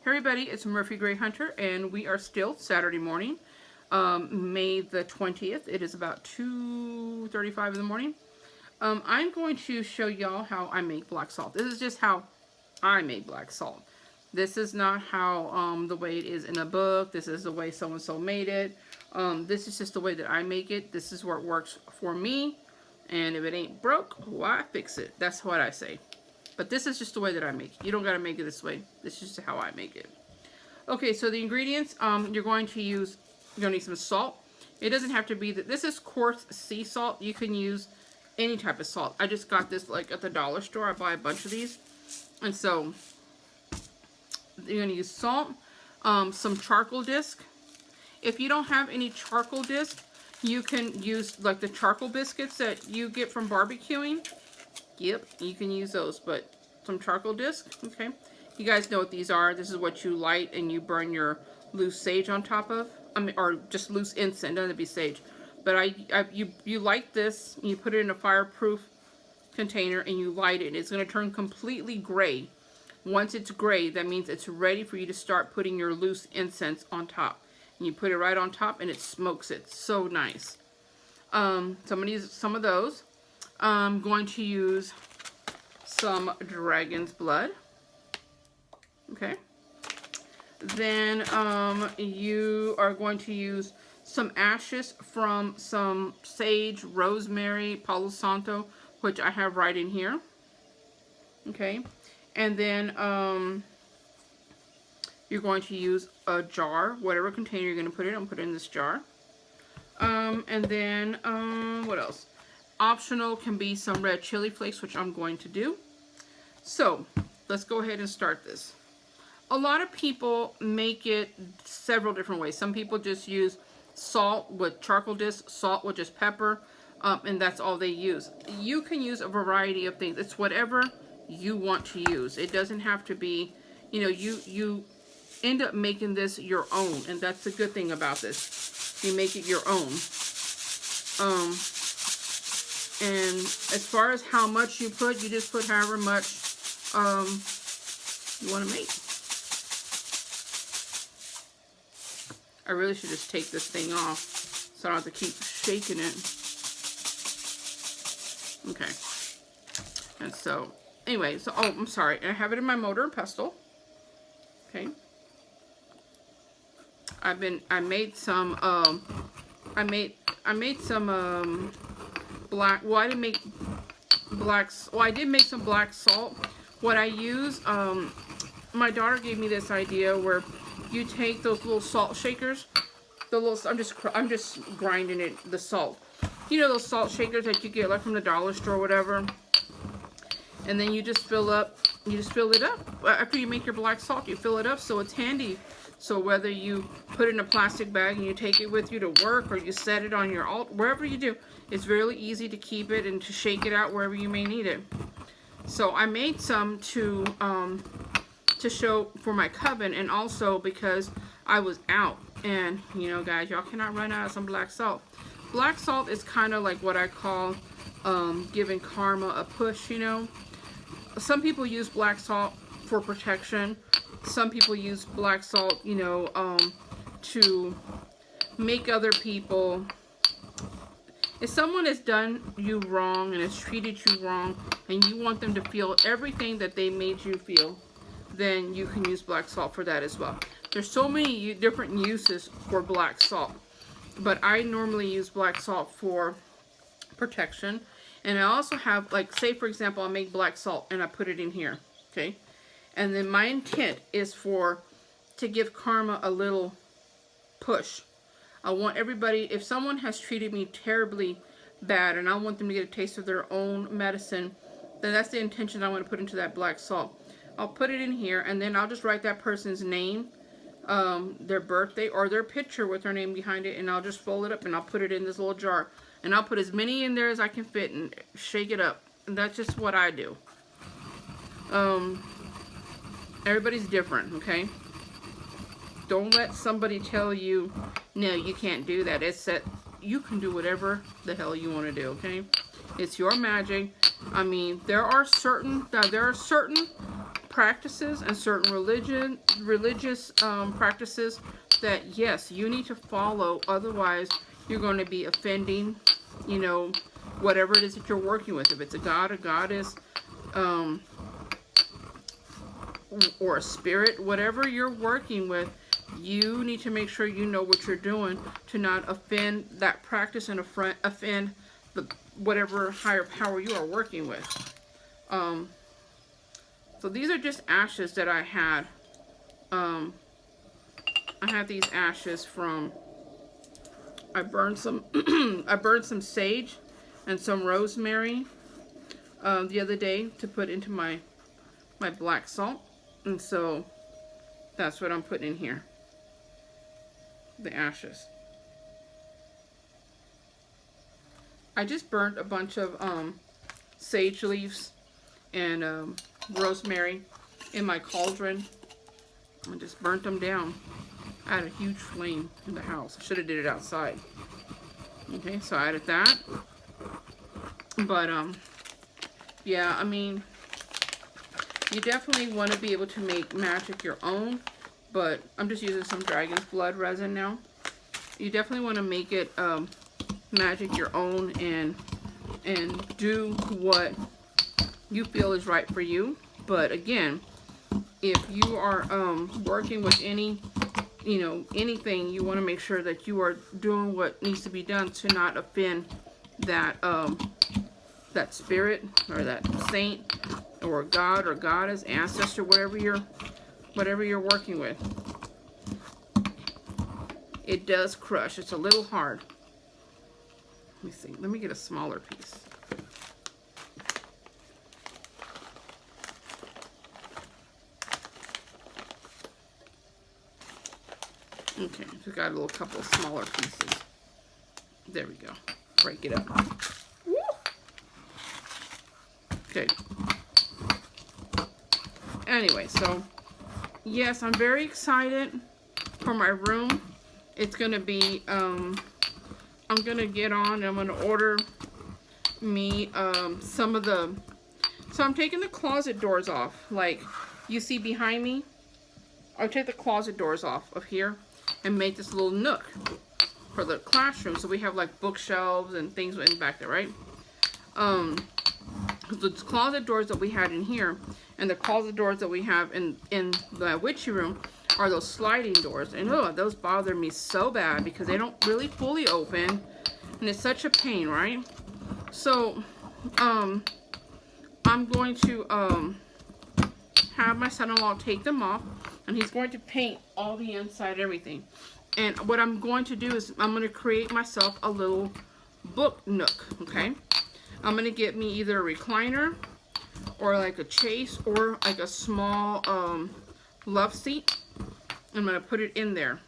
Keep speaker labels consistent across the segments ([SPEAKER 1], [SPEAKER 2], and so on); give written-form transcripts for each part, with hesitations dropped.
[SPEAKER 1] Hey everybody, it's Murphy Gray Hunter, and we are still Saturday morning, May the 20th. It is about 2:35 in the morning. I'm going to show y'all how I make black salt. This is just how I make black salt. This is not how the way it is in a book. This is the way so-and-so made it. This is just the way that I make it. This is where it works for me. And if it ain't broke, why fix it? That's what I say. But this is just the way that I make it. You don't got to make it this way. This is just how I make it. Okay, so the ingredients, you're going to need some salt. It doesn't have to be, this is coarse sea salt. You can use any type of salt. I just got this like at the dollar store. I buy a bunch of these. And so you're going to use salt, some charcoal disc. If you don't have any charcoal disc, you can use like the charcoal biscuits that you get from barbecuing. Yep, you can use those, but some charcoal disc, okay? You guys know what these are. This is what you light and you burn your loose sage on top of. Or just loose incense, doesn't have to be sage. But you light this, and you put it in a fireproof container, and you light it. It's going to turn completely gray. Once it's gray, that means it's ready for you to start putting your loose incense on top. And you put it right on top, and it smokes it. So nice. So I'm going to use some of those. I'm going to use some dragon's blood. Okay. Then you are going to use some ashes from some sage, rosemary, palo santo, which I have right in here. Okay. And then you're going to use a jar, whatever container you're going to put it in. I'm put it in this jar. And then what else? Optional can be some red chili flakes, which I'm going to do. So let's go ahead and start this. A lot of people make it several different ways. Some people just use salt with charcoal disc, salt with just pepper, and that's all they use. You can use a variety of things. It's whatever you want to use. It doesn't have to be, you know, you end up making this your own, and that's the good thing about this. You make it your own. And as far as how much you put, you just put however much you want to make. I really should just take this thing off so I don't have to keep shaking it. Okay. And so, anyway, so, oh, I'm sorry. I have it in my mortar and pestle. Okay. I made some, I made some, black, well, I didn't make black, well, I did make some black salt. What I use, my daughter gave me this idea where you take those little salt shakers, the little, I'm just grinding it, the salt. You know those salt shakers that you get like from the dollar store or whatever? And then you just fill it up. After you make your black salt, you fill it up so it's handy. So whether you put it in a plastic bag and you take it with you to work, or you set it on your altar, wherever you do, it's really easy to keep it and to shake it out wherever you may need it. So I made some to show for my coven, and also because I was out, and you know, guys, y'all cannot run out of some black salt. Black salt is kind of like what I call giving karma a push, you know. Some people use black salt for protection. Some people use black salt, you know, to make other people, if someone has done you wrong and has treated you wrong, and you want them to feel everything that they made you feel, then you can use black salt for that as well. There's so many different uses for black salt, but I normally use black salt for protection. And I also have, like, say for example, I make black salt and I put it in here, okay? And then my intent is to give karma a little push. I want everybody, if someone has treated me terribly bad and I want them to get a taste of their own medicine, then that's the intention I want to put into that black salt. I'll put it in here, and then I'll just write that person's name, their birthday, or their picture with their name behind it, and I'll just fold it up and I'll put it in this little jar. And I'll put as many in there as I can fit and shake it up. And that's just what I do. Everybody's different, okay? Don't let somebody tell you, no, you can't do that. It's that you can do whatever the hell you want to do, okay? It's your magic. I mean, there are certain practices and certain religious practices that, yes, you need to follow. Otherwise, you're going to be offending, you know, whatever it is that you're working with. If it's a god, a goddess, or a spirit, whatever you're working with, you need to make sure you know what you're doing to not offend that practice and offend the whatever higher power you are working with. So these are just ashes that I had. I had these ashes from, I burned some I burned some sage and some rosemary the other day to put into my black salt. And so that's what I'm putting in here. The ashes. I just burnt a bunch of sage leaves and rosemary in my cauldron. I just burnt them down. I had a huge flame in the house. I should have did it outside. Okay, so I added that. But yeah, I mean, you definitely want to be able to make magic your own, but I'm just using some dragon's blood resin now. You definitely want to make it magic your own and do what you feel is right for you. But again, if you are working with any, you know, anything, you want to make sure that you are doing what needs to be done to not offend that that spirit or that saint or god or goddess, ancestor, whatever you're working with. It does crush. It's a little hard. Let me see. Let me get a smaller piece. Okay, we got a little couple of smaller pieces. There we go. Break it up. Woo! Okay. Anyway, so yes, I'm very excited for my room. It's gonna be I'm gonna get on and I'm gonna order me some of the, so I'm taking the closet doors off, like you see behind me. I'll take the closet doors off of here and make this little nook for the classroom, so we have like bookshelves and things in back there, right? The closet doors that we had in here and the closet doors that we have in the witchy room are those sliding doors, and oh, those bother me so bad because they don't really fully open and it's such a pain, right? So I'm going to have my son-in-law take them off, and he's going to paint all the inside, everything. And what I'm going to do is I'm going to create myself a little book nook, okay? I'm going to get me either a recliner or like a chase or like a small love seat. I'm going to put it in there.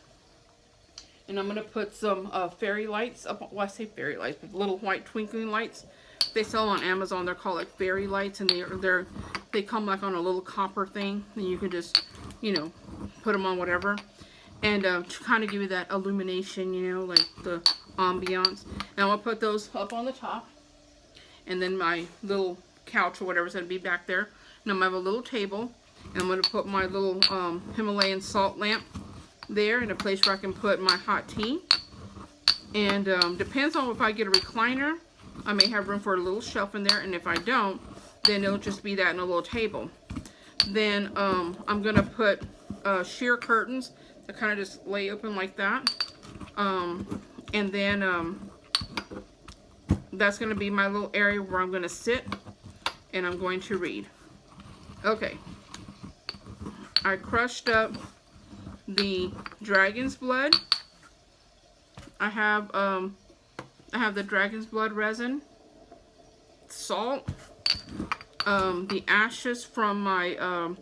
[SPEAKER 1] And I'm going to put some fairy lights up. Well, I say fairy lights, but little white twinkling lights. They sell on Amazon. They're called like fairy lights, and they come like on a little copper thing, and you can just, you know, put them on whatever. And to kind of give you that illumination, you know, like the ambiance. And I'm going to put those up on the top. And then my little couch or whatever is going to be back there. And I'm going to have a little table. And I'm going to put my little Himalayan salt lamp there in a place where I can put my hot tea. And depends on if I get a recliner, I may have room for a little shelf in there. And if I don't, then it'll just be that in a little table. Then I'm going to put sheer curtains that kind of just lay open like that. And then that's going to be my little area where I'm going to sit and I'm going to read. Okay. I crushed up the dragon's blood. I have the dragon's blood resin, salt, the ashes from my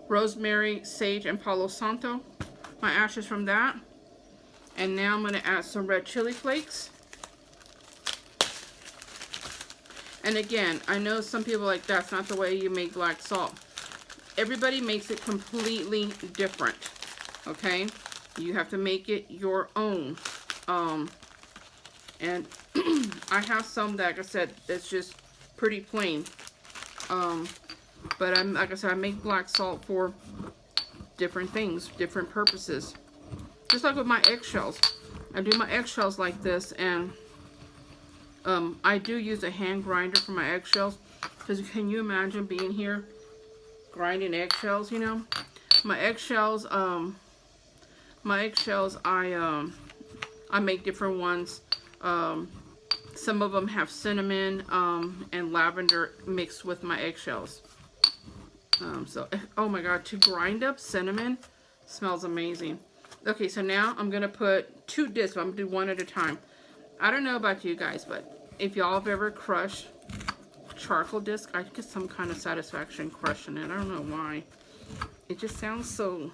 [SPEAKER 1] rosemary, sage, and palo santo. My ashes from that. And now I'm going to add some red chili flakes. And again, I know some people are like, that's not the way you make black salt. Everybody makes it completely different. Okay? You have to make it your own. And I have some that, like I said, that's just pretty plain. But I'm, like I said, I make black salt for different things, different purposes. Just like with my eggshells. I do my eggshells like this, and I do use a hand grinder for my eggshells. Because can you imagine being here grinding eggshells, you know? My eggshells, I make different ones. Some of them have cinnamon and lavender mixed with my eggshells. Oh my god, to grind up cinnamon smells amazing. Okay, so now I'm going to put 2 discs. I'm going to do one at a time. I don't know about you guys, but if y'all have ever crushed charcoal disc, I get some kind of satisfaction crushing it. I don't know why. It just sounds so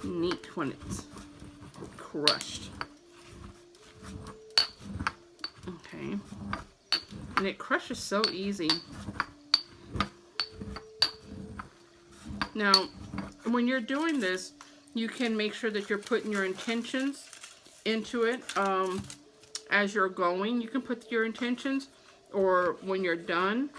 [SPEAKER 1] neat when it's crushed. Okay. And it crushes so easy. Now, when you're doing this, you can make sure that you're putting your intentions into it as you're going. You can put your intentions, or when you're done,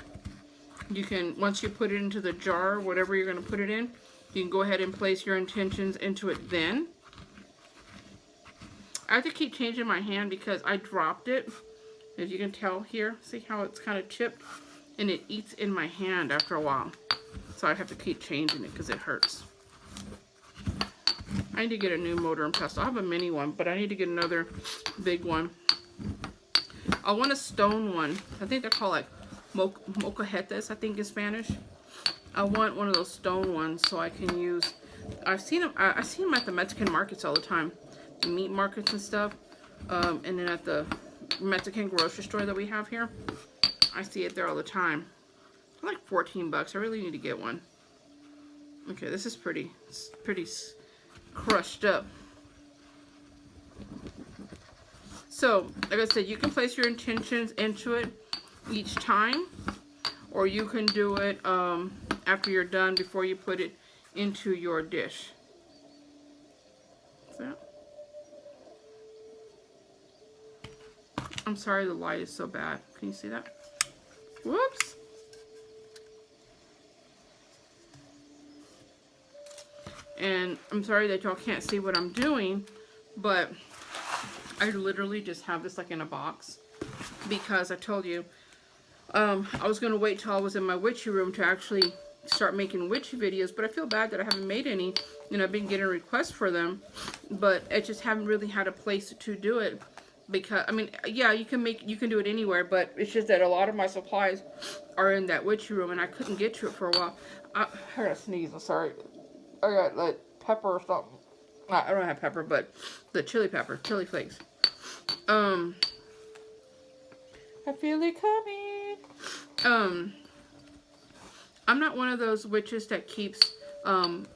[SPEAKER 1] you can, once you put it into the jar, whatever you're going to put it in, you can go ahead and place your intentions into it then. I have to keep changing my hand because I dropped it. As you can tell here, see how it's kind of chipped? And it eats in my hand after a while. So I have to keep changing it because it hurts. I need to get a new motor and pestle. I have a mini one, but I need to get another big one. I want a stone one. I think they're called like mocajetes, I think in Spanish. I want one of those stone ones so I can use. I've seen them at the Mexican markets all the time, the meat markets and stuff, and then at the Mexican grocery store that we have here, I see it there all the time. They're like 14 bucks. I really need to get one. Okay, this is pretty crushed up. So, like I said, you can place your intentions into it each time, or you can do it after you're done before you put it into your dish. See that? I'm sorry the light is so bad. Can you see that? Whoops. And I'm sorry that y'all can't see what I'm doing, but I literally just have this like in a box because I told you I was going to wait till I was in my witchy room to actually start making witchy videos, but I feel bad that I haven't made any. You know, I've been getting requests for them, but I just haven't really had a place to do it because, I mean, yeah, you can do it anywhere, but it's just that a lot of my supplies are in that witchy room and I couldn't get to it for a while. I heard a sneeze, I'm sorry. I got like pepper or something. I don't have pepper, but the chili flakes. I feel it coming. I'm not one of those witches that keeps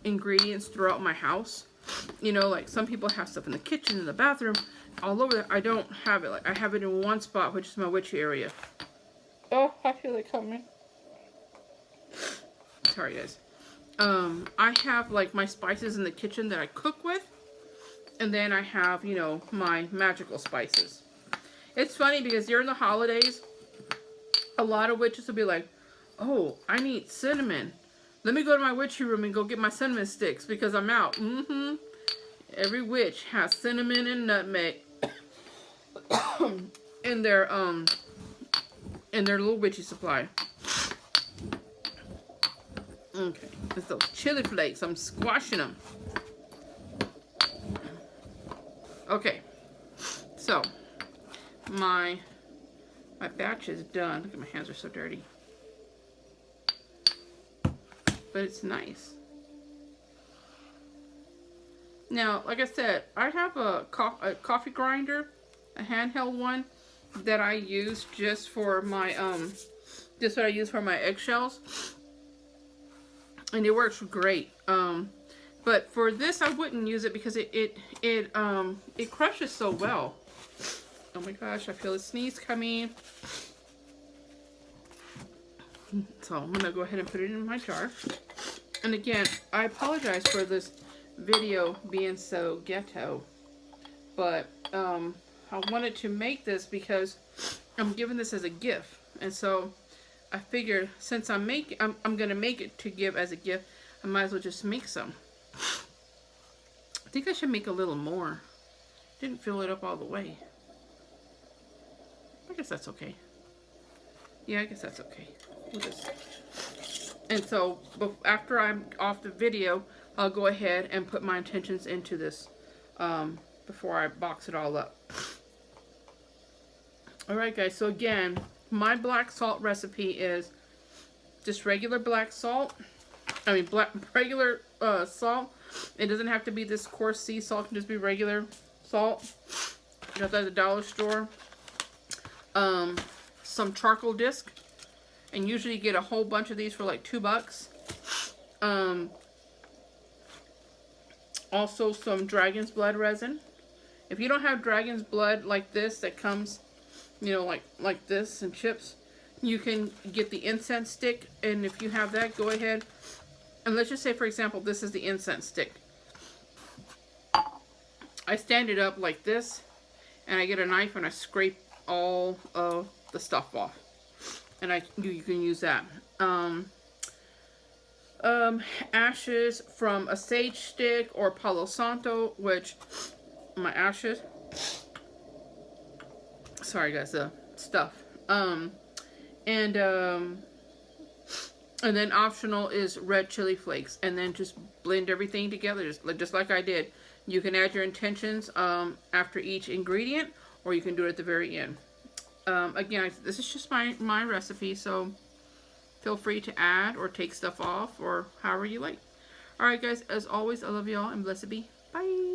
[SPEAKER 1] ingredients throughout my house. You know, like some people have stuff in the kitchen, in the bathroom, all over there. I don't have it. Like I have it in one spot, which is my witchy area. Oh, I feel it coming. Sorry, guys. I have like my spices in the kitchen that I cook with, and then I have, you know, my magical spices. It's funny because during the holidays, a lot of witches will be like, oh, I need cinnamon. Let me go to my witchy room and go get my cinnamon sticks because I'm out. Every witch has cinnamon and nutmeg in their little witchy supply. Okay, it's those chili flakes. I'm squashing them. Okay, so my batch is done. Look at my hands are so dirty, but it's nice. Now, like I said, I have a coffee grinder, a handheld one that I use just for my just what I use for my eggshells. And it works great. But for this, I wouldn't use it because it crushes so well. Oh my gosh, I feel a sneeze coming. So I'm gonna go ahead and put it in my jar. And again, I apologize for this video being so ghetto, but I wanted to make this because I'm giving this as a gift, and so I figured since I'm gonna make it to give as a gift, I might as well just make some. I think I should make a little more. Didn't fill it up all the way. I guess that's okay. Yeah, I guess that's okay. We'll just... And so after I'm off the video, I'll go ahead and put my intentions into this before I box it all up. Alright guys, so again, my black salt recipe is just regular black salt. I mean regular salt. It doesn't have to be this coarse sea salt. It can just be regular salt. Got that at the dollar store. Some charcoal disc. And usually you get a whole bunch of these for like $2. Also some dragon's blood resin. If you don't have dragon's blood like this that comes, you know, like this and chips, you can get the incense stick. And if you have that, go ahead. And let's just say, for example, this is the incense stick. I stand it up like this, and I get a knife and I scrape all of the stuff off. And you can use that. Ashes from a sage stick or Palo Santo, which my ashes. Sorry guys, the stuff. And then optional is red chili flakes, and then just blend everything together, just like I did. You can add your intentions after each ingredient, or you can do it at the very end. Again, this is just my recipe, so feel free to add or take stuff off or however you like. Alright guys, as always, I love y'all and blessed be. Bye!